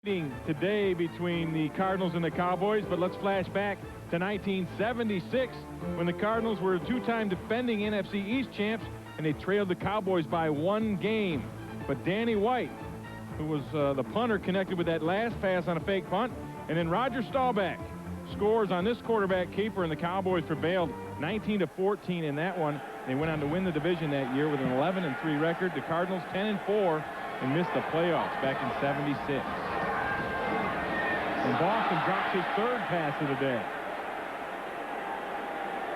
Today between the Cardinals and the Cowboys, but let's flash back to 1976 when the Cardinals were two-time defending NFC East champs and they trailed the Cowboys by 1 game. But Danny White, who was the punter, connected with that last pass on a fake punt, and then Roger Staubach scores on this quarterback keeper, and the Cowboys prevailed 19-14 in that one. They went on to win the division that year with an 11-3 record. The Cardinals 10-4 and missed the playoffs back in '76. And Boston drops his 3rd pass of the day.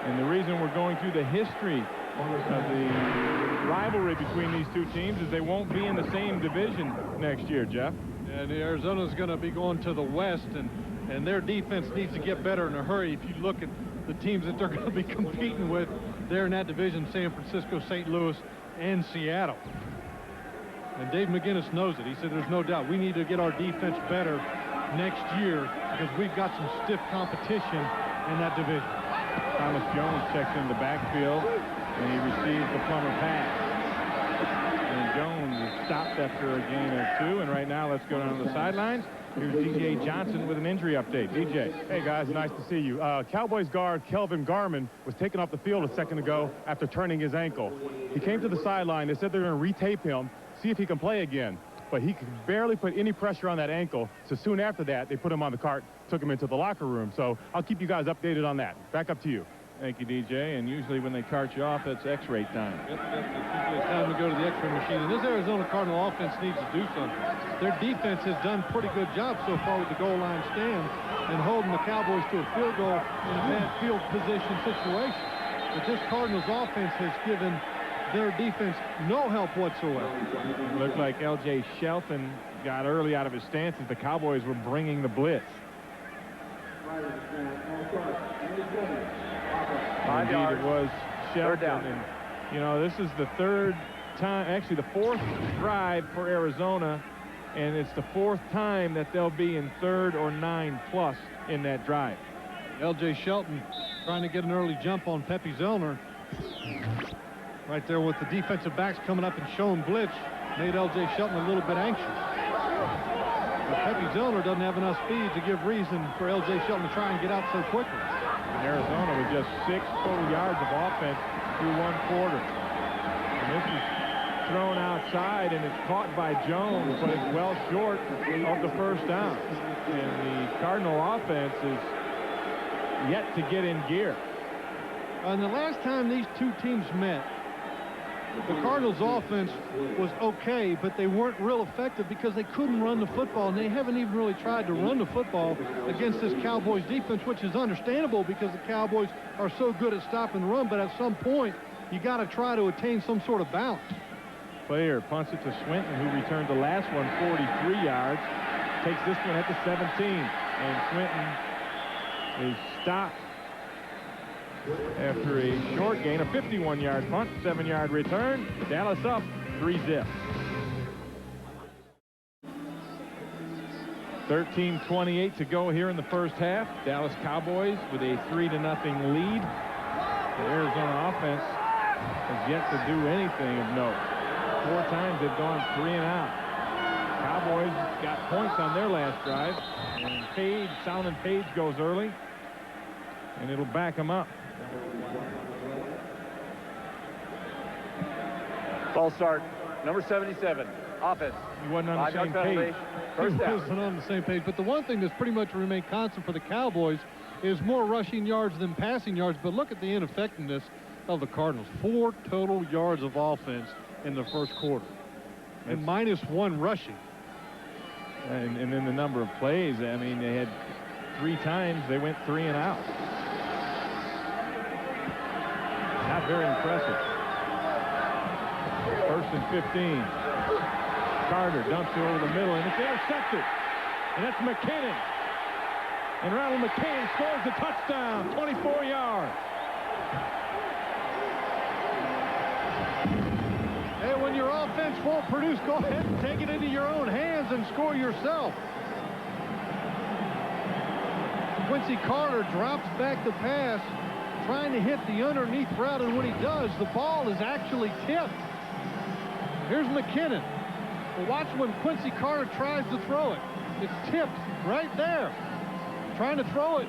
And the reason we're going through the history of the rivalry between these two teams is they won't be in the same division next year, Jeff. And Arizona's going to be going to the West, and their defense needs to get better in a hurry. If you look at the teams that they're going to be competing with there in that division, San Francisco, St. Louis, and Seattle. And Dave McGinnis knows it. He said there's no doubt we need to get our defense better next year because we've got some stiff competition in that division. Thomas Jones checks in the backfield, and he receives the Plummer pass. And Jones is stopped after a gain of 2, and right now let's go down to the sidelines. Here's DJ Johnson with an injury update. DJ. Hey, guys, nice to see you. Cowboys guard Kelvin Garman was taken off the field a second ago after turning his ankle. He came to the sideline. They said they're going to retape him, see if he can play again. But he could barely put any pressure on that ankle. So soon after that, they put him on the cart, took him into the locker room. So I'll keep you guys updated on that. Back up to you. Thank you, DJ. And usually when they cart you off, that's X-ray time. Yep, it's time to go to the X-ray machine. And this Arizona Cardinal offense needs to do something. Their defense has done a pretty good job so far with the goal line stand and holding the Cowboys to a field goal in a bad field position situation. But this Cardinals offense has given their defense no help whatsoever. Looked like L.J. Shelton got early out of his stance as the Cowboys were bringing the blitz. 5 yards. It was Shelton. And, you know, this is the 3rd time, actually the 4th drive for Arizona, and it's the 4th time that they'll be in 3rd or 9+ in that drive. L.J. Shelton trying to get an early jump on Pepe Zellner. Right there with the defensive backs coming up and showing blitz made L.J. Shelton a little bit anxious. But Pepe Zellner doesn't have enough speed to give reason for L.J. Shelton to try and get out so quickly. And Arizona with just 6 total yards of offense through 1 quarter. And this is thrown outside, and it's caught by Jones, but it's well short of the 1st down. And the Cardinal offense is yet to get in gear. And the last time these two teams met, the Cardinals offense was okay, but they weren't real effective because they couldn't run the football, and they haven't even really tried to run the football against this Cowboys defense, which is understandable because the Cowboys are so good at stopping the run, but at some point you got to try to attain some sort of balance. Player punts it to Swinton, who returned the last one 43 yards, takes this one at the 17, and Swinton is stopped after a short gain, a 51-yard punt, 7-yard return. Dallas up 3-zip. 13:28 to go here in the 1st half. Dallas Cowboys with a 3-0 lead. The Arizona offense has yet to do anything of note. 4 times they've gone 3 and out. Cowboys got points on their last drive, and Solomon Page goes early, and it'll back them up. Ball start, number 77, offense. He wasn't on the same page. First down. He wasn't on the same page, but the one thing that's pretty much remained constant for the Cowboys is more rushing yards than passing yards. But look at the ineffectiveness of the Cardinals. 4 total yards of offense in the 1st quarter, and -1 rushing. And then the number of plays, I mean, they had 3 times they went 3 and out. Not very impressive. 1st and 15. Carter dumps it over the middle, and it's intercepted. And that's McKinnon. And Ronald McKinnon scores the touchdown, 24 yards. Hey, when your offense won't produce, go ahead and take it into your own hands and score yourself. Quincy Carter drops back the pass, trying to hit the underneath route, and when he does, the ball is actually tipped. Here's McKinnon. Well, watch when Quincy Carter tries to throw it. It's tipped right there. Trying to throw it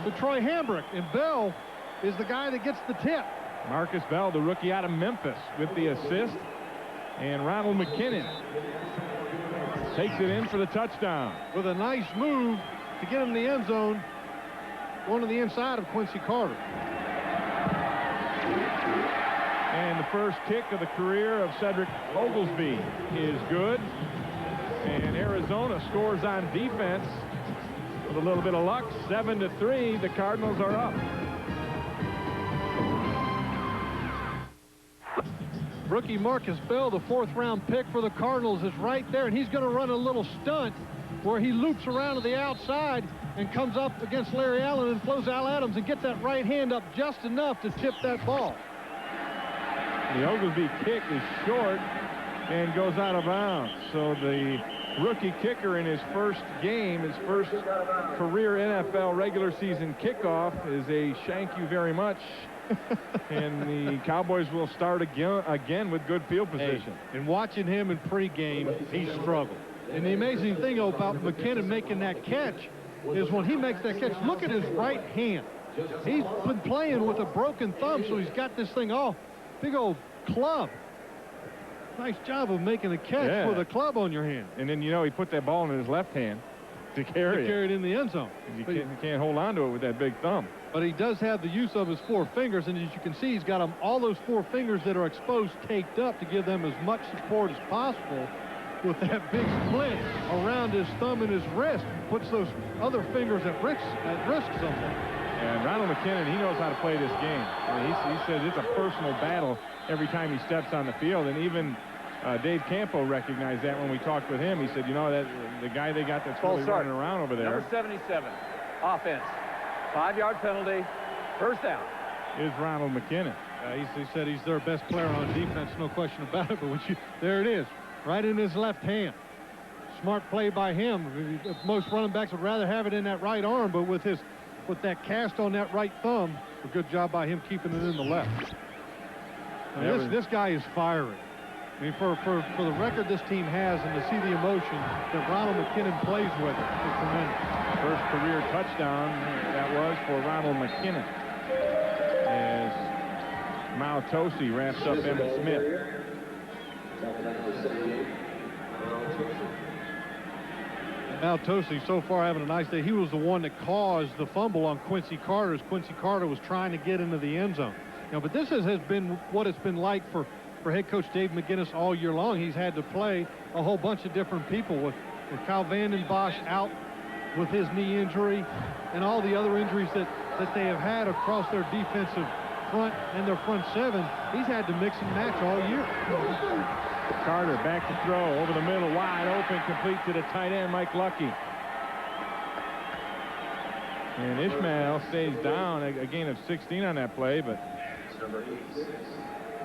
to Troy Hambrick, and Bell is the guy that gets the tip. Marcus Bell, the rookie out of Memphis, with the assist. And Ronald McKinnon takes it in for the touchdown. With a nice move to get him in the end zone, going to the inside of Quincy Carter. And the first kick of the career of Cedric Oglesby is good. And Arizona scores on defense with a little bit of luck. 7-3. The Cardinals are up. Rookie Marcus Bell, the 4th-round pick for the Cardinals, is right there, and he's going to run a little stunt where he loops around to the outside and comes up against Larry Allen and flows Al Adams and gets that right hand up just enough to tip that ball. The Oglesby kick is short and goes out of bounds. So the rookie kicker in his first game, his first career NFL regular season kickoff, is a "shank you very much." And the Cowboys will start again with good field position. Hey, and watching him in pregame, he struggled. And the amazing thing about McKinnon making that catch is when he makes that catch, look at his right hand. He's been playing with a broken thumb, so he's got this thing off. Big old club. Nice job of making a catch with a club on your hand. And then, you know, he put that ball in his left hand to carry it in the end zone. You can't hold on to it with that big thumb. But he does have the use of his 4 fingers, and as you can see, he's got all those 4 fingers that are exposed taped up to give them as much support as possible. With that big split around his thumb and his wrist, puts those other fingers at risk somewhat. And Ronald McKinnon, he knows how to play this game. I mean, he says it's a personal battle every time he steps on the field, and even Dave Campo recognized that when we talked with him. He said, you know, that the guy they got that's really running around over there. Number 77, offense. 5-yard penalty, first down. Is Ronald McKinnon. He said he's their best player on defense, no question about it. But there it is, right in his left hand. Smart play by him. Most running backs would rather have it in that right arm, but with that cast on that right thumb, a good job by him keeping it in the left. This guy is fiery. I mean, for the record this team has, and to see the emotion that Ronald McKinnon plays with, is tremendous. First career touchdown that was for Ronald McKinnon as Maltosi wraps up Emmitt Smith. Maltosi so far having a nice day. He was the one that caused the fumble on Quincy Carter as Quincy Carter was trying to get into the end zone. You know, but this has been what it's been like for head coach Dave McGinnis all year long. He's had to play a whole bunch of different people with Kyle Vanden Bosch out with his knee injury and all the other injuries that they have had across their defensive front and their front 7. He's had to mix and match all year. Carter back to throw over the middle, wide open, complete to the tight end, Mike Lucky. And Ishmael stays down, a gain of 16 on that play, but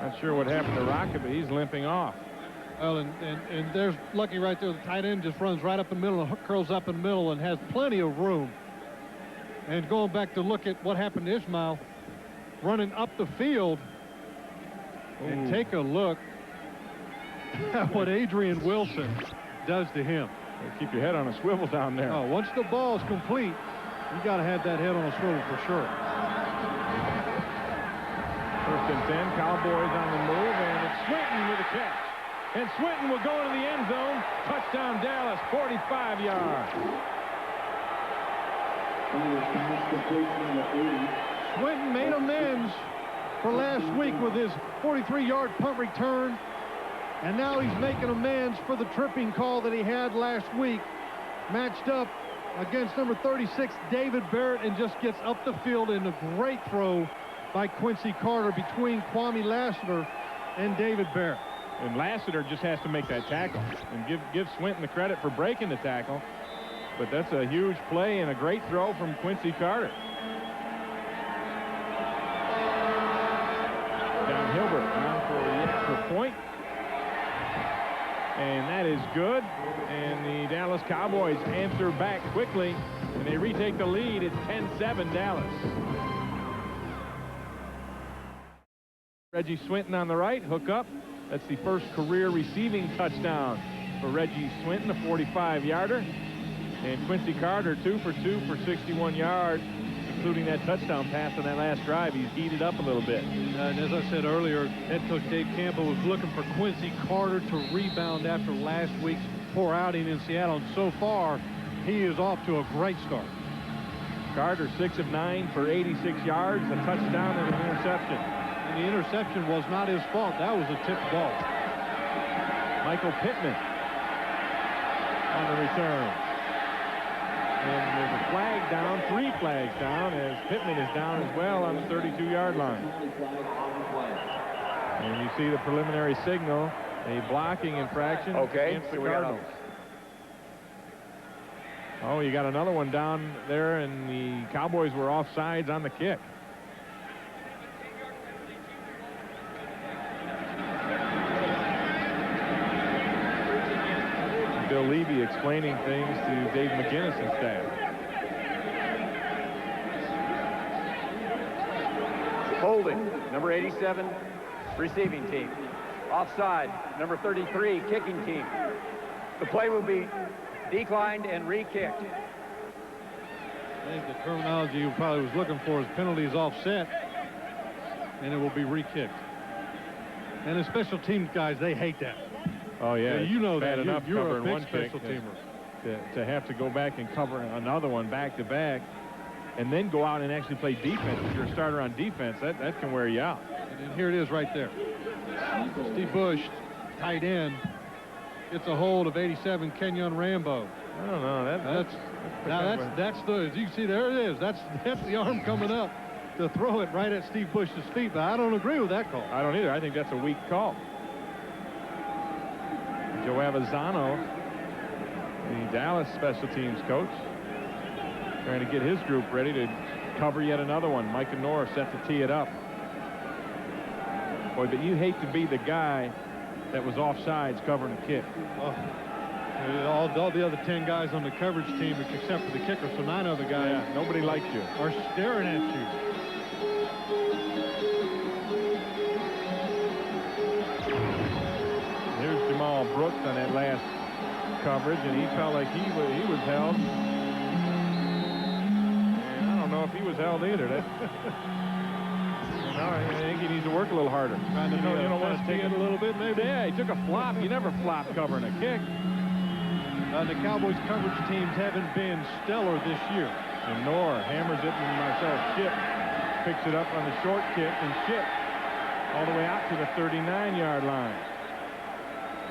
not sure what happened to Rocket, but he's limping off. Well, and there's Lucky right there. The tight end just runs right up the middle and curls up in the middle and has plenty of room. And going back to look at what happened to Ishmael, running up the field, and take a look at what Adrian Wilson does to him. Keep your head on a swivel down there. Oh, once the ball is complete, you got to have that head on a swivel for sure. First and 10, Cowboys on the move, and it's Swinton with a catch. And Swinton will go into the end zone. Touchdown Dallas, 45 yards. Swinton made amends for last week with his 43-yard punt return. And now he's making amends for the tripping call that he had last week. Matched up against number 36, David Barrett, and just gets up the field in a great throw by Quincy Carter between Kwame Lassiter and David Barrett. And Lassiter just has to make that tackle and give Swinton the credit for breaking the tackle. But that's a huge play and a great throw from Quincy Carter. Jon Hilbert on for the extra point. And that is good. And the Dallas Cowboys answer back quickly, and they retake the lead. It's 10-7 Dallas. Reggie Swinton on the right, hook up. That's the first career receiving touchdown for Reggie Swinton, a 45-yarder. And Quincy Carter, 2 for 2 for 61 yards, including that touchdown pass on that last drive. He's heated up a little bit. And as I said earlier, head coach Dave Campbell was looking for Quincy Carter to rebound after last week's poor outing in Seattle. And so far, he is off to a great start. Carter, 6 of 9 for 86 yards, a touchdown and an interception. And the interception was not his fault. That was a tipped ball. Michael Pittman on the return. And there's a flag down, 3 flags down, as Pittman is down as well on the 32-yard line. And you see the preliminary signal, a blocking infraction against the Cardinals. Oh, you got another one down there, and the Cowboys were offsides on the kick. Bill Levy explaining things to Dave McGinnis and staff. Holding, number 87, receiving team. Offside, number 33, kicking team. The play will be declined and re-kicked. I think the terminology you probably was looking for is penalties offset, and it will be re-kicked. And the special teams guys, they hate that. Oh, yeah. You know that. You're a big one special teamer. To have to go back and cover another one back-to-back and then go out and actually play defense. If you're a starter on defense, that can wear you out. And here it is right there. Steve Bush, tight end, gets a hold of 87 Kenyon Rambo. I don't know. That's the, as you can see, there it is. That's the arm coming up to throw it right at Steve Bush's feet. But I don't agree with that call. I don't either. I think that's a weak call. Joe Avezzano, the Dallas special teams coach, trying to get his group ready to cover yet another one. Micah Norris set to tee it up. Boy, but you hate to be the guy that was offsides covering a kick. Oh. All the other 10 guys on the coverage team, except for the kicker, so 9 other guys, nobody likes you, are staring at you. Here's Jamal Brooks on that last coverage, and he felt like he was held. And I don't know if he was held either. I think he needs to work a little harder. You don't want to take it a little bit, maybe? Yeah, he took a flop. You never flop covering a kick. The Cowboys coverage teams haven't been stellar this year. And Knorr hammers it, and Marcel Shipp picks it up on the short kick, and Shipp all the way out to the 39-yard line.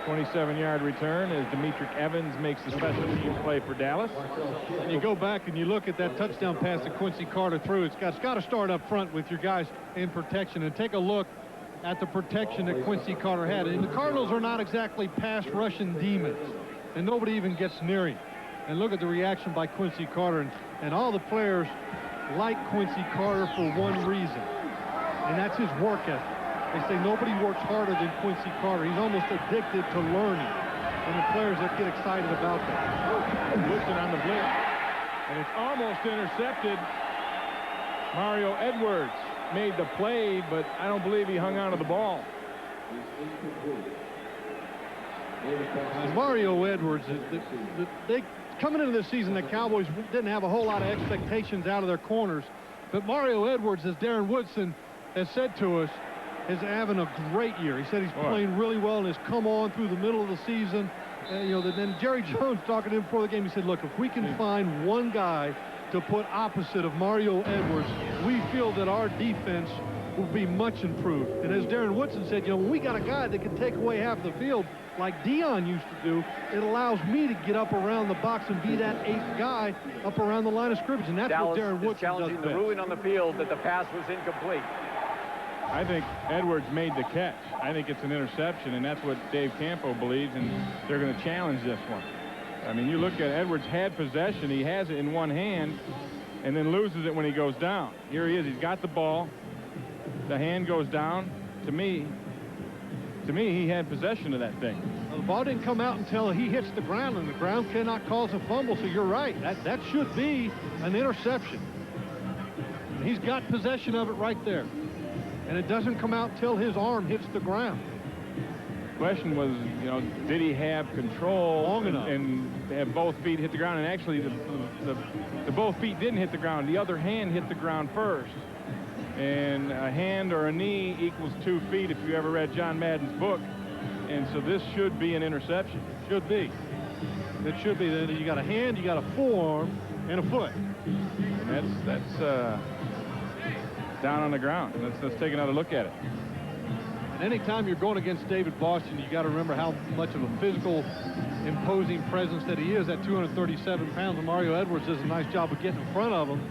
27-yard return as Demetric Evans makes the special teams play for Dallas. And you go back and you look at that touchdown pass that Quincy Carter threw. It's got to start up front with your guys in protection, and take a look at the protection that Quincy Carter had. And the Cardinals are not exactly pass rushing demons, and nobody even gets near him. And look at the reaction by Quincy Carter, and all the players like Quincy Carter for one reason, and that's his work ethic. They say nobody works harder than Quincy Carter. He's almost addicted to learning, and the players that get excited about that. Woodson on the blitz, and it's almost intercepted. Mario Edwards made the play, but I don't believe he hung on to the ball. Mario Edwards, they coming into this season, the Cowboys didn't have a whole lot of expectations out of their corners, but Mario Edwards, as Darren Woodson has said to us, is having a great year. He said he's playing really well and has come on through the middle of the season. Then Jerry Jones talking to him before the game, he said, look, if we can find one guy to put opposite of Mario Edwards, we feel that our defense will be much improved. And as Darren Woodson said, when we got a guy that can take away half the field like Dion used to do, it allows me to get up around the box and be that 8th guy up around the line of scrimmage. And that's Dallas what Darren Woodson challenging does the best. ruling on the field that the pass was incomplete. I think Edwards made the catch. I think it's an interception, and that's what Dave Campo believes, and they're going to challenge this one. I mean, you look at Edwards had possession. He has it in one hand and then loses it when he goes down. Here he is. He's got the ball. The hand goes down. To me, he had possession of that thing. Well, the ball didn't come out until he hits the ground, and the ground cannot cause a fumble, so you're right. That should be an interception. And he's got possession of it right there. And it doesn't come out till his arm hits the ground. The question was, did he have control long enough? And both feet hit the ground, and actually the both feet didn't hit the ground. The other hand hit the ground first. And a hand or a knee equals 2 feet if you ever read John Madden's book. And so this should be an interception. Should be. It should be. That you got a hand, you got a forearm, and a foot. And that's down on the ground. Let's take another look at it. And anytime you're going against David Boston, you got to remember how much of a physical, imposing presence that he is at 237 pounds. And Mario Edwards does a nice job of getting in front of him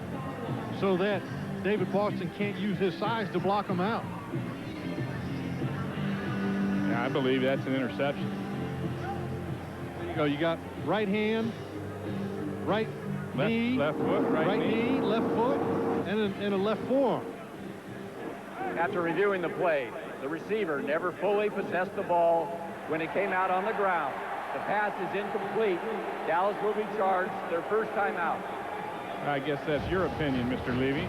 so that David Boston can't use his size to block him out. Yeah, I believe that's an interception. There you go. You got right hand, right knee, left foot, right knee, left foot, and a left forearm. After reviewing the play, the receiver never fully possessed the ball when it came out on the ground. The pass is incomplete. Dallas will be charged their first time out. I guess that's your opinion, Mr. Levy.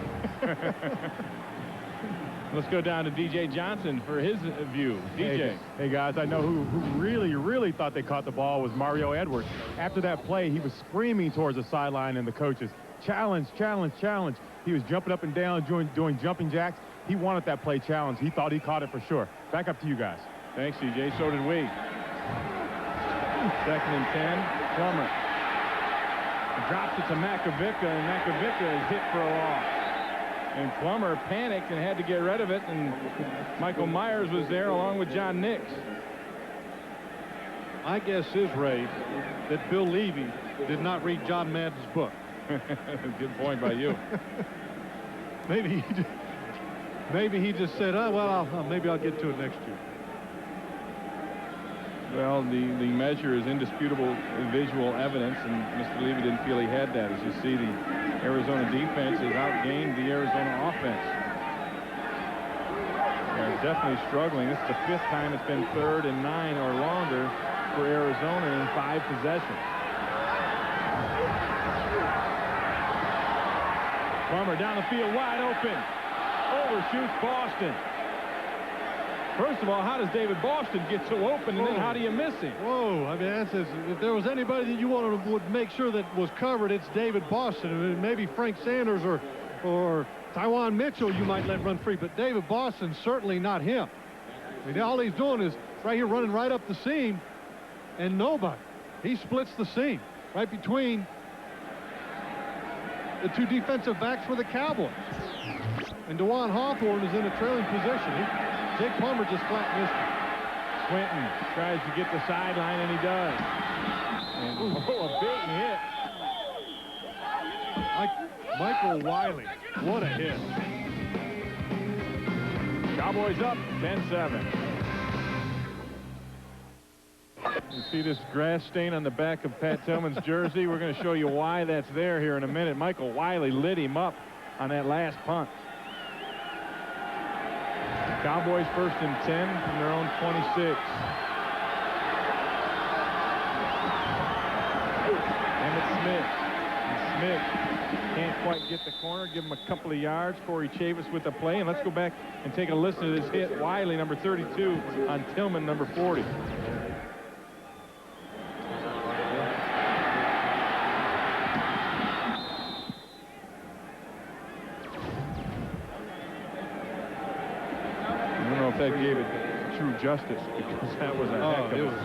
Let's go down to DJ Johnson for his view. DJ. Hey guys, I know who really thought they caught the ball was Mario Edwards. After that play, he was screaming towards the sideline and the coaches, challenge, challenge, challenge. He was jumping up and down, doing jumping jacks. He wanted that play challenge. He thought he caught it for sure. Back up to you guys. Thanks, DJ. So did we. 2nd and 10. Plummer drops it to Makovica, and Makovica is hit for a loss. And Plummer panicked and had to get rid of it, and Michael Myers was there along with John Nix. My guess is, Ray, that Bill Levy did not read John Madden's book. Good point by you. Maybe he just said, oh, well, maybe I'll get to it next year. Well, the measure is indisputable visual evidence, and Mr. Levy didn't feel he had that. As you see, the Arizona defense has outgained the Arizona offense. They're definitely struggling. This is the 5th time it's been 3rd and 9 or longer for Arizona in 5 possessions. Plummer down the field, wide open. Overshoots Boston. First of all, how does David Boston get so open, and then how do you miss him? Whoa, I mean, if there was anybody that you would make sure that was covered, it's David Boston. I mean, maybe Frank Sanders or Tywan Mitchell you might let run free, but David Boston, certainly not him. I mean, all he's doing is right here running right up the seam, and nobody. He splits the seam right between the 2 defensive backs for the Cowboys. And DeJuan Hawthorne is in a trailing position. Jake Plummer just flat missed him. Swinton tries to get the sideline, and he does. And, a big hit. Michael Wiley, what a hit. Cowboys up 10-7. You see this grass stain on the back of Pat Tillman's jersey? We're going to show you why that's there here in a minute. Michael Wiley lit him up on that last punt. Cowboys 1st and 10 from their own 26. Emmett Smith. And Smith can't quite get the corner. Give him a couple of yards. Corey Chavis with the play. And let's go back and take a listen to this hit. Wiley, number 32, on Tillman, number 40. That gave it true justice, because that was a heck of it was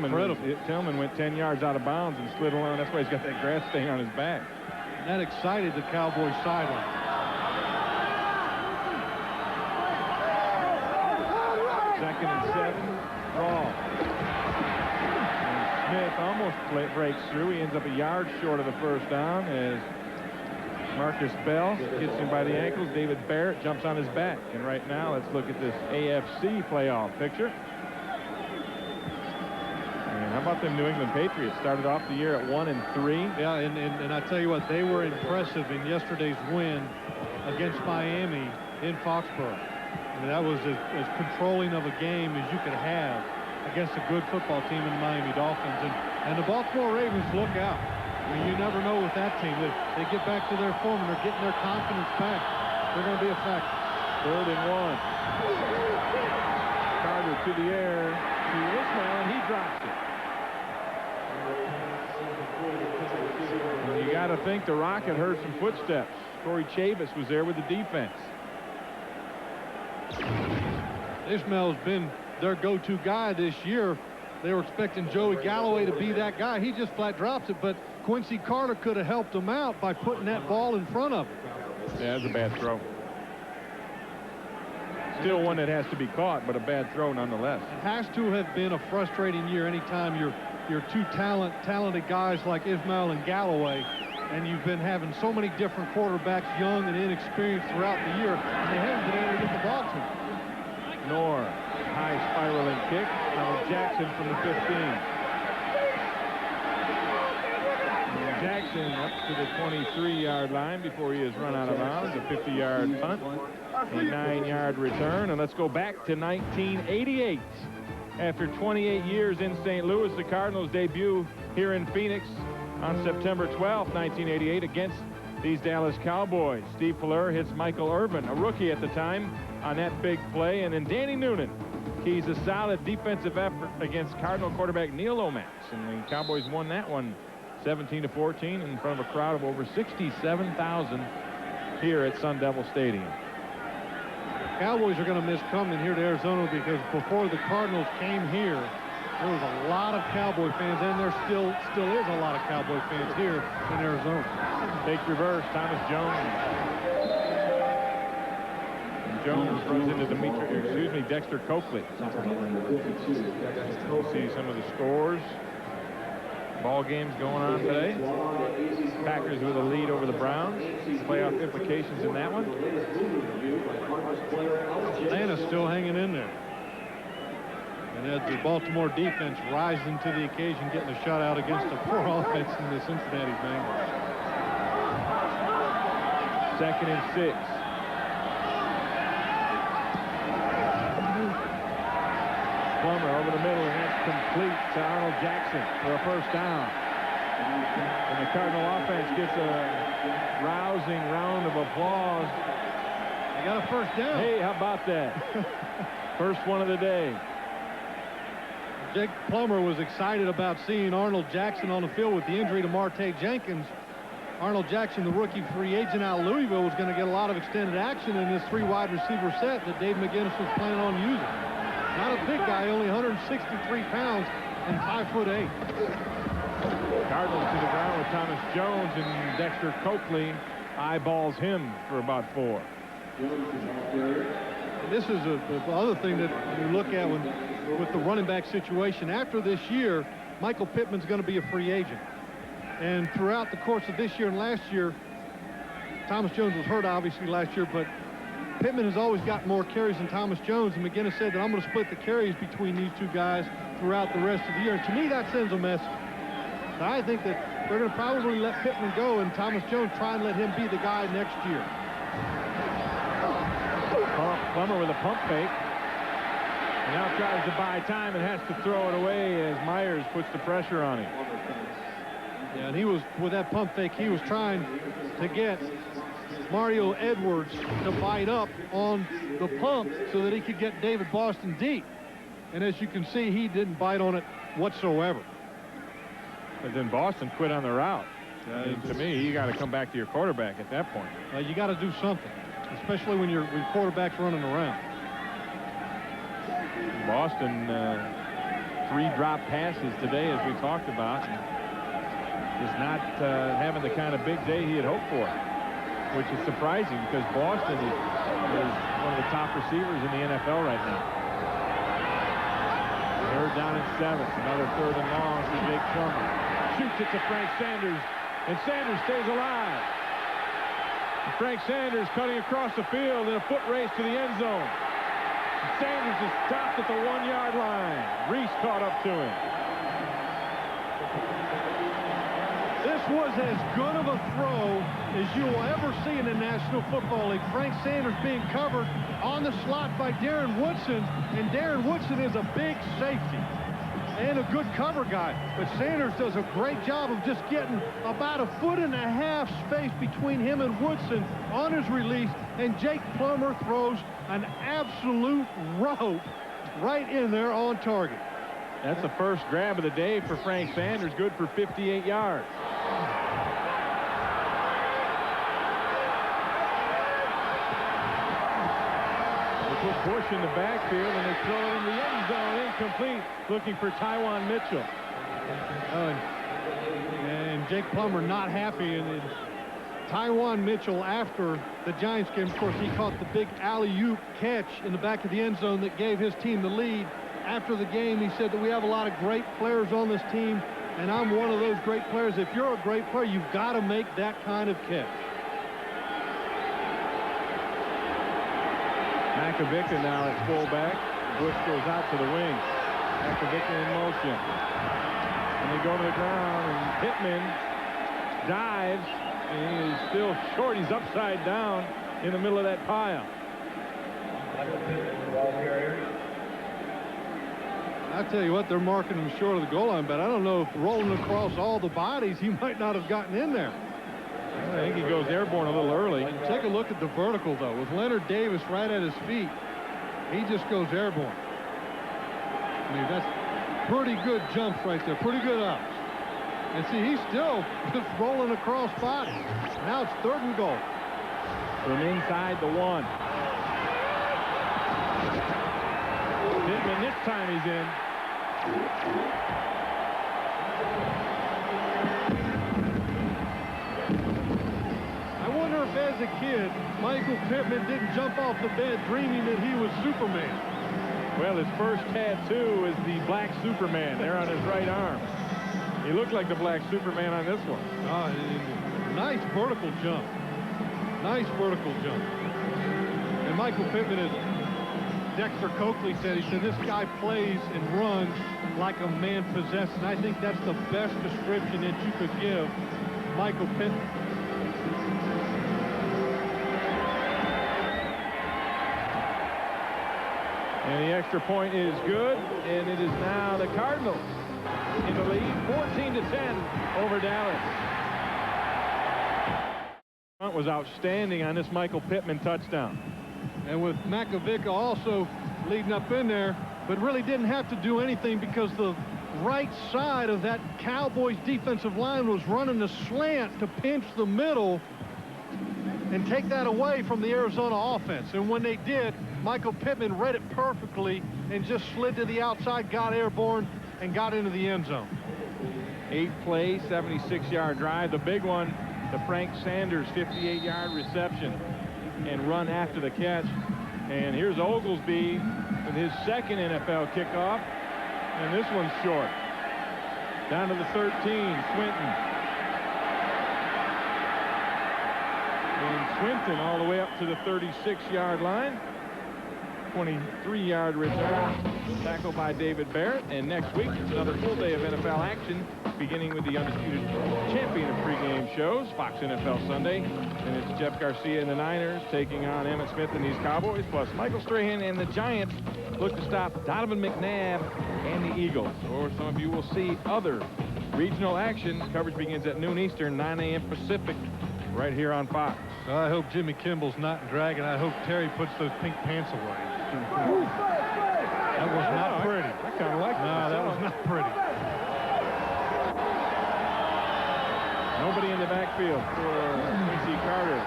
incredible. Tillman went 10 yards out of bounds and slid along. That's why he's got that grass stain on his back. And that excited the Cowboys sideline. 2nd and 7. Draw. And Smith almost breaks through. He ends up a yard short of the first down as Marcus Bell gets him by the ankles. David Barrett jumps on his back. And right now, let's look at this AFC playoff picture. And how about them New England Patriots? Started off the year at 1-3. Yeah, and I tell you what, they were impressive in yesterday's win against Miami in Foxborough. I mean, that was as controlling of a game as you could have against a good football team in the Miami Dolphins. And the Baltimore Ravens, look out. I mean, you never know with that team. They get back to their form and they're getting their confidence back. They're going to be a factor. 3rd and 1. Carter to the air to Ismail, and he drops it. got to think the Rocket heard some footsteps. Corey Chavis was there with the defense. Ismail's been their go-to guy this year. They were expecting Joey Galloway to be that guy. He just flat drops it, but Quincy Carter could have helped him out by putting that ball in front of him. Yeah, it's a bad throw. Still one that has to be caught, but a bad throw nonetheless. It has to have been a frustrating year anytime you're two talented guys like Ismail and Galloway, and you've been having so many different quarterbacks, young and inexperienced throughout the year, and they haven't been able to get the ball to them. Nor high spiraling kick. Now Jackson from the 15. Jackson up to the 23-yard line before he is run out of bounds. A 50-yard punt, a 9-yard return, and let's go back to 1988. After 28 years in St. Louis, the Cardinals debut here in Phoenix on September 12, 1988, against these Dallas Cowboys. Steve Fleur hits Michael Irvin, a rookie at the time, on that big play, and then Danny Noonan keys a solid defensive effort against Cardinal quarterback Neil Lomax, and the Cowboys won that one 17-14 in front of a crowd of over 67,000 here at Sun Devil Stadium. Cowboys are going to miss coming here to Arizona because before the Cardinals came here, there was a lot of Cowboy fans, and there still is a lot of Cowboy fans here in Arizona. Fake reverse, Thomas Jones. And Jones runs into Dexter Coakley. We'll see some of the scores. Ball games going on today. Packers with a lead over the Browns. Playoff implications in that one. Atlanta's still hanging in there. And as the Baltimore defense rising to the occasion, getting a shutout against the poor offense in the Cincinnati Bengals. 2nd and 6. Plummer over the middle, and that's complete to Arnold Jackson for a first down. And the Cardinal offense gets a rousing round of applause. They got a first down. Hey, how about that? First one of the day. Jake Plummer was excited about seeing Arnold Jackson on the field with the injury to Marte Jenkins. Arnold Jackson, the rookie free agent out of Louisville, was going to get a lot of extended action in this 3 wide receiver set that Dave McGinnis was planning on using. Not a big guy, only 163 pounds and 5'8". Cardinals to the ground with Thomas Jones, and Dexter Coakley eyeballs him for about 4. And this is the other thing that you look at with the running back situation. After this year, Michael Pittman's going to be a free agent. And throughout the course of this year and last year, Thomas Jones was hurt obviously last year, but Pittman has always got more carries than Thomas Jones, and McGinnis said that I'm going to split the carries between these two guys throughout the rest of the year. And to me, that sends a message. I think that they're going to probably let Pittman go and Thomas Jones try and let him be the guy next year. Plummer with a pump fake. And now tries to buy time and has to throw it away as Myers puts the pressure on him. Yeah, and he was, with that pump fake, he was trying to get Mario Edwards to bite up on the pump so that he could get David Boston deep. And as you can see, he didn't bite on it whatsoever. But then Boston quit on the route. To me, you got to come back to your quarterback at that point. You got to do something, especially when your quarterback's running around. Boston, 3 drop passes today, as we talked about. Is not having the kind of big day he had hoped for, which is surprising because Boston is one of the top receivers in the NFL right now. 3rd down and 7. Another 3rd and long for Jake Plummer. Shoots it to Frank Sanders, and Sanders stays alive. And Frank Sanders cutting across the field in a foot race to the end zone. And Sanders is stopped at the 1-yard line. Reese caught up to him. This was as good of a throw as you will ever see in the National Football League. Frank Sanders being covered on the slot by Darren Woodson, and Darren Woodson is a big safety and a good cover guy. But Sanders does a great job of just getting about 1.5 foot space between him and Woodson on his release, and Jake Plummer throws an absolute rope right in there on target. That's the first grab of the day for Frank Sanders, good for 58 yards. push in the backfield, and they throw it in the end zone. Incomplete. Looking for Tywan Mitchell. And Jake Plummer not happy. And Tywan Mitchell, after the Giants game, of course, he caught the big alley-oop catch in the back of the end zone that gave his team the lead. After the game, he said that we have a lot of great players on this team, and I'm one of those great players. If you're a great player, you've got to make that kind of catch. Makovica now at fullback. Bush goes out to the wing. Makovica in motion. And they go to the ground, and Pittman dives, and he is still short. He's upside down in the middle of that pile. I tell you what, they're marking him short of the goal line, but I don't know if rolling across all the bodies, he might not have gotten in there. I think he goes airborne a little early. Take a look at the vertical, though. With Leonard Davis right at his feet, he just goes airborne. I mean, that's pretty good jumps right there, pretty good ups. And see, he's still just rolling across bodies. Now it's 3rd and goal. From inside the 1. Pittman, this time he's in. I wonder if as a kid, Michael Pittman didn't jump off the bed dreaming that he was Superman. Well, his first tattoo is the Black Superman there on his right arm. He looked like the Black Superman on this one. Nice vertical jump. Nice vertical jump. And Michael Pittman, as Dexter Coakley said, he said, this guy plays and runs like a man possessed. And I think that's the best description that you could give Michael Pittman. And the extra point is good, and it is now the Cardinals in the lead, 14-10 over Dallas. Hunt was outstanding on this Michael Pittman touchdown. And with Makovica also leading up in there, but really didn't have to do anything because the right side of that Cowboys defensive line was running a slant to pinch the middle and take that away from the Arizona offense. And when they did, Michael Pittman read it perfectly and just slid to the outside, got airborne, and got into the end zone. 8-play, 76-yard drive. The big one, the Frank Sanders 58-yard reception and run after the catch. And here's Oglesby with his 2nd NFL kickoff. And this one's short. Down to the 13, Swinton. And Swinton all the way up to the 36-yard line. 23-yard return, tackled by David Barrett. And next week, it's another full day of NFL action, beginning with the undisputed champion of pregame shows, Fox NFL Sunday. And it's Jeff Garcia and the Niners taking on Emmitt Smith and these Cowboys, plus Michael Strahan and the Giants look to stop Donovan McNabb and the Eagles. Or some of you will see other regional action. Coverage begins at noon Eastern, 9 a.m. Pacific, right here on Fox. I hope Jimmy Kimball's not dragging. I hope Terry puts those pink pants away. That was not pretty. I kind of like that. No, that was not pretty. Nobody in the backfield for Quincy Carter.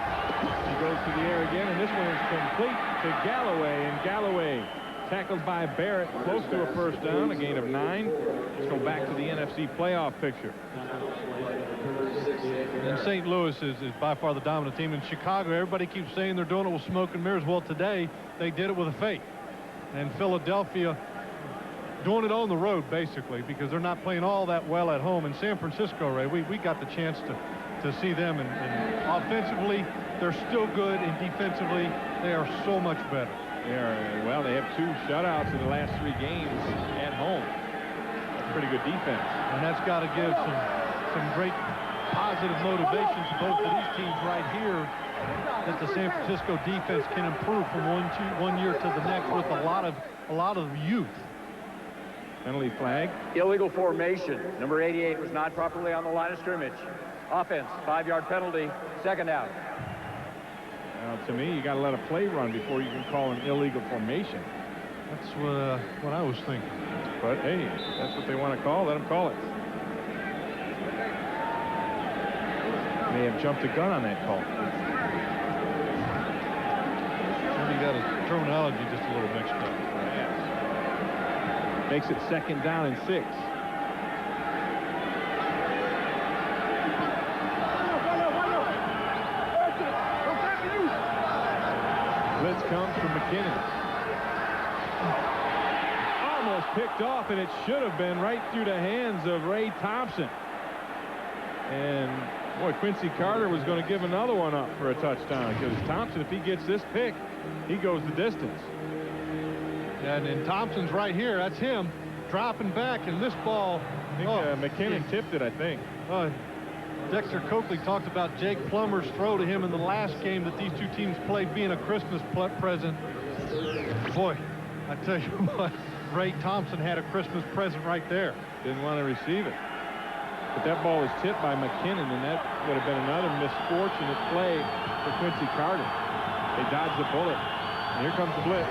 He goes to the air again, and this one is complete to Galloway. And Galloway tackled by Barrett, close to a first down, a gain of 9. Let's go back to the NFC playoff picture. And St. Louis is by far the dominant team. In Chicago, everybody keeps saying they're doing it with smoke and mirrors. Well, today they did it with a fake. And Philadelphia doing it on the road, basically, because they're not playing all that well at home. In San Francisco, Ray, we got the chance to see them. And offensively, they're still good. And defensively, they are so much better. Well, they have 2 shutouts in the last 3 games at home. That's pretty good defense. And that's got to give some great positive motivation to both of these teams right here, that the San Francisco defense can improve from one year to the next with a lot of youth. Penalty flag. Illegal formation. Number 88 was not properly on the line of scrimmage. Offense, 5-yard penalty, 2nd out. Well, to me, you got to let a play run before you can call an illegal formation. That's what I was thinking. But hey, that's what they want to call. Let them call it. May have jumped the gun on that call. got his terminology just a little mixed up. Yes. Makes it 2nd down and 6. Blitz comes from McKinnon. Almost picked off, and it should have been right through the hands of Ray Thompson. And boy, Quincy Carter was going to give another one up for a touchdown, because Thompson, if he gets this pick, he goes the distance. And then Thompson's right here. That's him dropping back, and this ball. I think McKinnon tipped it, I think. Dexter Coakley talked about Jake Plummer's throw to him in the last game that these two teams played being a Christmas present. Boy, I tell you what, Ray Thompson had a Christmas present right there. Didn't want to receive it. But that ball was tipped by McKinnon, and that would have been another misfortunate play for Quincy Carter. They dodged the bullet. And here comes the blitz.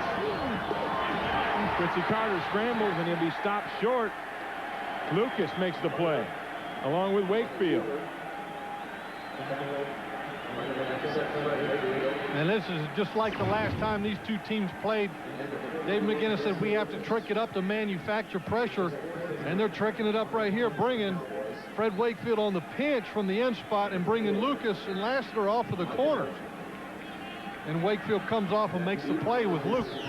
Quincy Carter scrambles, and he'll be stopped short. Lucas makes the play, along with Wakefield. And this is just like the last time these two teams played. Dave McGinnis said we have to trick it up to manufacture pressure, and they're tricking it up right here, bringing Fred Wakefield on the pinch from the end spot and bringing Lucas and Lassiter off of the corners. And Wakefield comes off and makes the play with Lucas.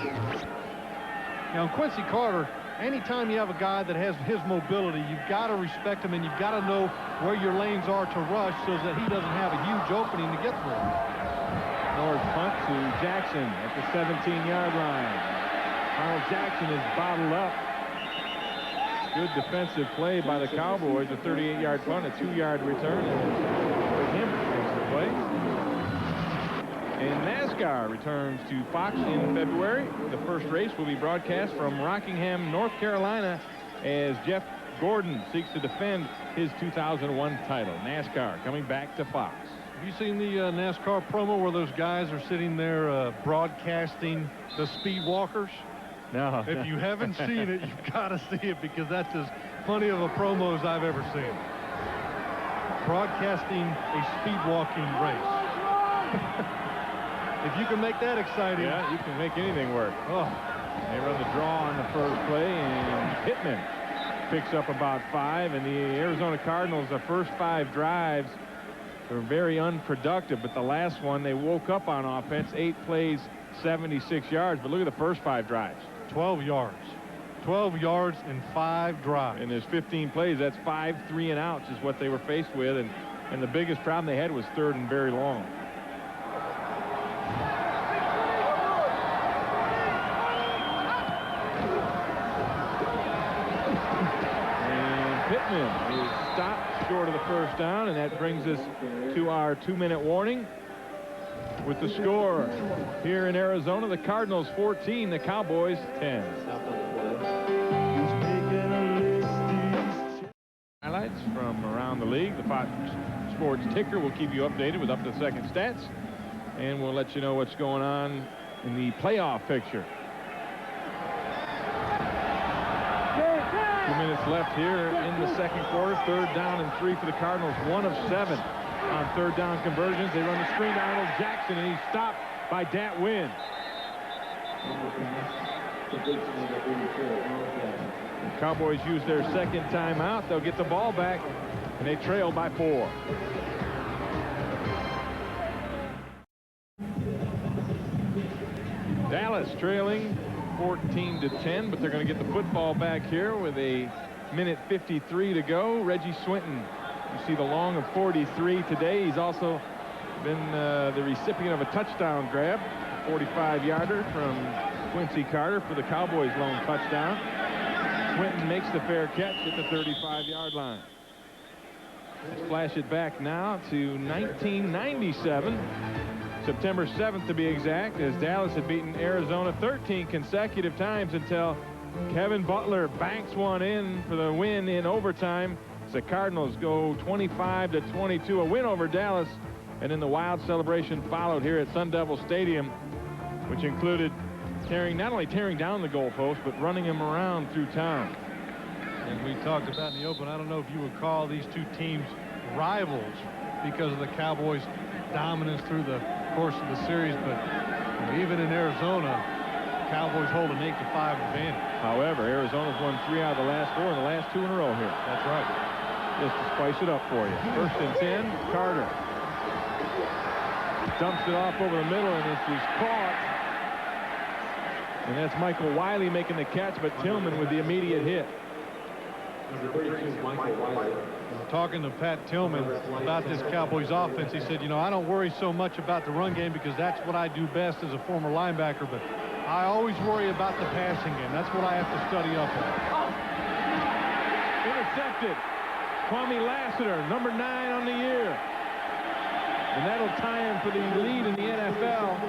Now, Quincy Carter, anytime you have a guy that has his mobility, you've got to respect him, and you've got to know where your lanes are to rush so that he doesn't have a huge opening to get through. North punt to Jackson at the 17-yard line. Arnold Jackson is bottled up. Good defensive play by the Cowboys. A 38-yard punt, a 2-yard return. For him, makes the play. And NASCAR returns to Fox in February. The first race will be broadcast from Rockingham, North Carolina, as Jeff Gordon seeks to defend his 2001 title. NASCAR coming back to Fox. Have you seen the NASCAR promo where those guys are sitting there broadcasting the speed walkers? No. If you haven't seen it, you've got to see it, because that's as funny of a promo as I've ever seen. Broadcasting a speed walking race. If you can make that exciting. Yeah, you can make anything work. Oh, they run the draw on the first play, and Pittman picks up about 5. And the Arizona Cardinals, the first 5 drives were very unproductive, but the last one they woke up on offense. 8 plays, 76 yards. But look at the first 5 drives. 12 yards. 12 yards in 5 drives. And there's 15 plays. That's 5 3-and-outs is what they were faced with. And the biggest problem they had was 3rd and very long. Pittman is stopped short of the first down, and that brings us to our 2-minute warning with the score here in Arizona. The Cardinals 14, the Cowboys 10. Highlights from around the league. The Fox Sports ticker will keep you updated with up-to-the-second stats, and we'll let you know what's going on in the playoff picture. 2 minutes left here in the second quarter. 3rd down and 3 for the Cardinals. 1 of 7 on 3rd down conversions. They run the screen to Arnold Jackson, and he's stopped by Dat Wynn. The Cowboys use their 2nd timeout. They'll get the ball back, and they trail by 4. Dallas trailing 14-10, but they're going to get the football back here with a 1:53 to go. Reggie Swinton, you see the long of 43 today. He's also been the recipient of a touchdown grab, 45-yarder from Quincy Carter for the Cowboys' lone touchdown. Swinton makes the fair catch at the 35-yard line. Let's flash it back now to 1997. September 7th to be exact, as Dallas had beaten Arizona 13 consecutive times until Kevin Butler banks one in for the win in overtime. The Cardinals go 25-22, a win over Dallas, and then the wild celebration followed here at Sun Devil Stadium, which included not only tearing down the goalpost, but running him around through town. And we talked about in the open, I don't know if you would call these two teams rivals because of the Cowboys' dominance through the course of the series, but Even in Arizona, Cowboys hold an 8-5 advantage. However, Arizona's won 3 out of the last 4 and the last 2 in a row here. That's right. Just to spice it up for you. 1st and 10, Carter. Dumps it off over the middle, and this is caught. And that's Michael Wiley making the catch, but Tillman with the immediate hit. Talking to Pat Tillman about this Cowboys offense, he said, you know, I don't worry so much about the run game because that's what I do best as a former linebacker, but I always worry about the passing game. That's what I have to study up on. Intercepted. Kwame Lassiter, number 9 on the year. And that'll tie him for the lead in the NFL.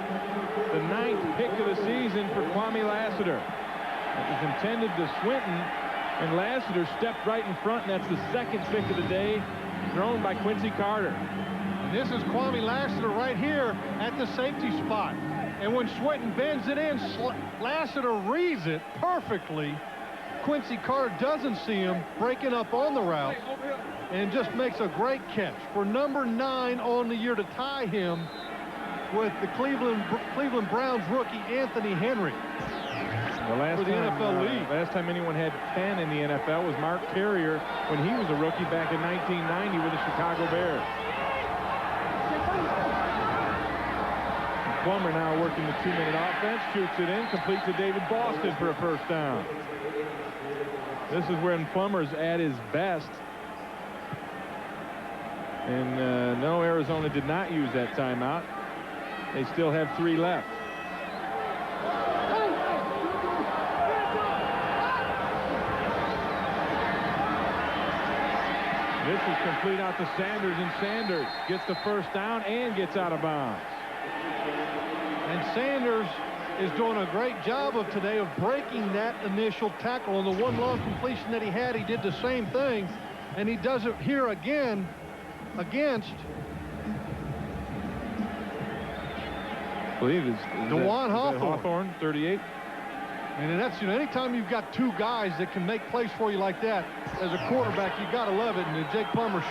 The 9th pick of the season for Kwame Lassiter. It was intended to Swinton, and Lassiter stepped right in front, and that's the 2nd pick of the day, thrown by Quincy Carter. And this is Kwame Lassiter right here at the safety spot. And when Swinton bends it in, Lassiter reads it perfectly. Quincy Carter doesn't see him breaking up on the route and just makes a great catch for number 9 on the year to tie him with the Cleveland Browns rookie Anthony Henry. The last for the time, NFL league. Last time anyone had 10 in the NFL was Mark Carrier when he was a rookie back in 1990 with the Chicago Bears. Plummer now working the 2-minute offense, shoots it in, complete to David Boston for a 1st down. This is when Plummer's at his best. And no, Arizona did not use that timeout. They still have 3 left. This is complete out to Sanders, and Sanders gets the 1st down and gets out of bounds. And Sanders is doing a great job of today of breaking that initial tackle. On the one long completion that he had, he did the same thing, and he does it here again against I believe it's DeJuan Hawthorne, 38. And that's, you know, anytime you've got 2 guys that can make plays for you like that, as a quarterback, you got to love it. And Jake Plummer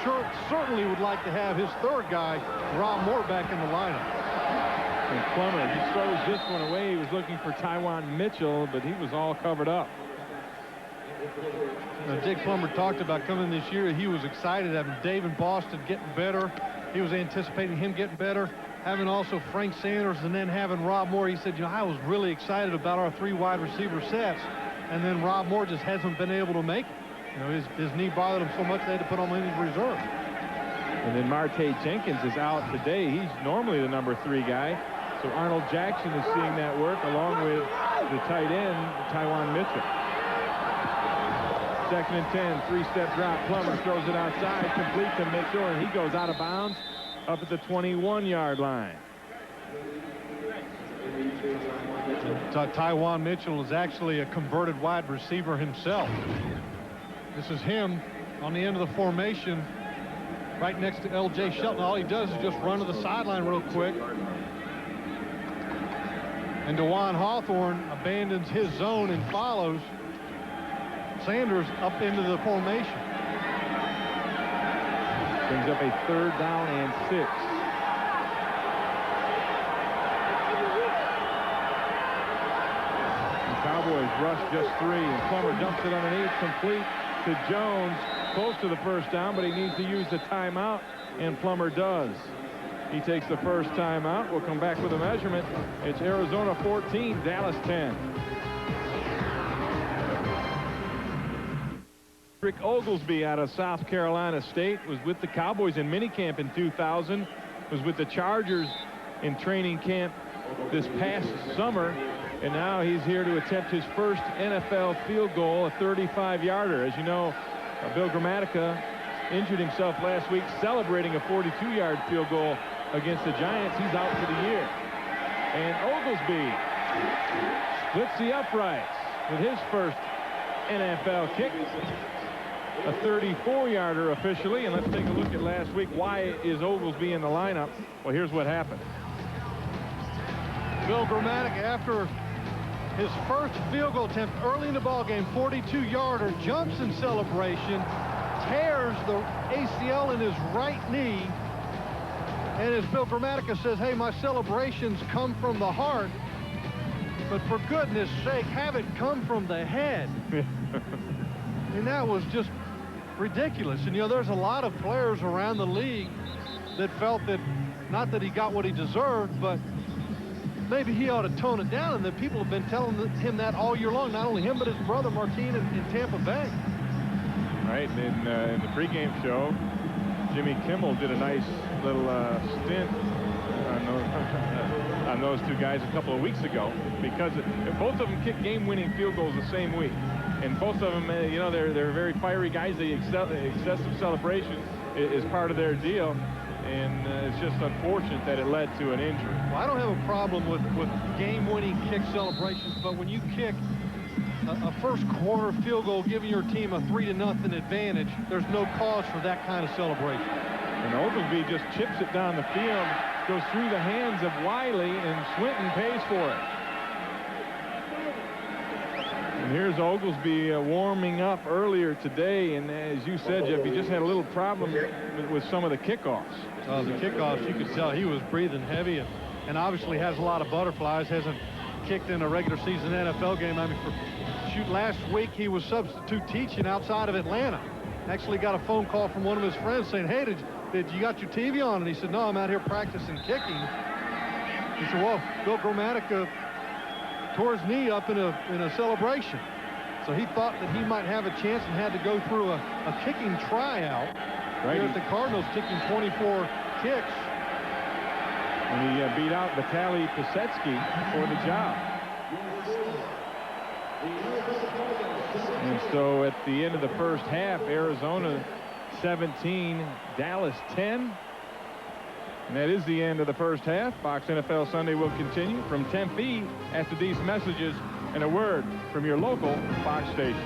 certainly would like to have his 3rd guy, Rob Moore, back in the lineup. And Plummer, he throws this one away. He was looking for Tywan Mitchell, but he was all covered up. Now, Jake Plummer talked about coming this year. He was excited having David Boston getting better. He was anticipating him getting better. Having also Frank Sanders and then having Rob Moore. He said, you know, I was really excited about our 3 wide receiver sets. And then Rob Moore just hasn't been able to make it. You know, his knee bothered him so much they had to put him in his reserve. And then Marte Jenkins is out today. He's normally the number 3 guy. So Arnold Jackson is seeing that work along with the tight end, Tywan Mitchell. 2nd and 10, 3-step drop. Plummer throws it outside, complete to Mitchell, and he goes out of bounds up at the 21-yard line. Tywan Mitchell is actually a converted wide receiver himself. This is him on the end of the formation right next to L.J. Shelton. All he does is just run to the sideline real quick. And DeJuan Hawthorne abandons his zone and follows Sanders up into the formation. Brings up a 3rd down and 6. The Cowboys rush just 3, and Plummer dumps it underneath, complete to Jones, close to the 1st down, but he needs to use the timeout, and Plummer does. He takes the 1st timeout. We'll come back with a measurement. It's Arizona 14, Dallas 10. Cedric Oglesby out of South Carolina State was with the Cowboys in minicamp in 2000, was with the Chargers in training camp this past summer, and now he's here to attempt his 1st NFL field goal, a 35-yarder. As you know, Bill Gramatica injured himself last week celebrating a 42-yard field goal against the Giants. He's out for the year. And Oglesby splits the uprights with his 1st NFL kick. A 34-yarder officially. And let's take a look at last week. Why is Oglesby in the lineup? Well, here's what happened. Bill Gramatica, after his 1st field goal attempt early in the ballgame, 42-yarder, jumps in celebration, tears the ACL in his right knee, And as Bill Gramatica says, hey, my celebrations come from the heart. But for goodness sake, have it come from the head. And that was just ridiculous. And, you know, there's a lot of players around the league that felt that, not that he got what he deserved, but maybe he ought to tone it down. And the people have been telling him that all year long, not only him, but his brother Martin in Tampa Bay. Right, in the pregame show, Jimmy Kimmel did a nice little stint on those two guys a couple of weeks ago, because both of them kicked game-winning field goals the same week. And both of them, you know, they're very fiery guys. The excessive celebration is part of their deal, and it's just unfortunate that it led to an injury. Well, I don't have a problem with game-winning kick celebrations, but when you kick a first quarter field goal giving your team a 3-0 advantage, there's no cause for that kind of celebration. And Oglesby just chips it down the field, goes through the hands of Wiley, and Swinton pays for it. And here's Oglesby warming up earlier today, and as you said, Jeff, he just had a little problem with some of the kickoffs. The kickoffs, you could tell he was breathing heavy, and obviously has a lot of butterflies, hasn't kicked in a regular season NFL game. I mean, last week he was substitute teaching outside of Atlanta. Actually got a phone call from one of his friends saying, hey, did you got your TV on? And he said, no, I'm out here practicing kicking. He said, well, Bill Gramatica tore his knee up in a celebration. So he thought that he might have a chance and had to go through a kicking tryout. Right. Here at the Cardinals, kicking 24 kicks. And he beat out Vitaly Pisetsky for the job. And so at the end of the first half, Arizona 17, Dallas 10. And that is the end of the first half. Fox NFL Sunday will continue from Tempe after these messages and a word from your local Fox station.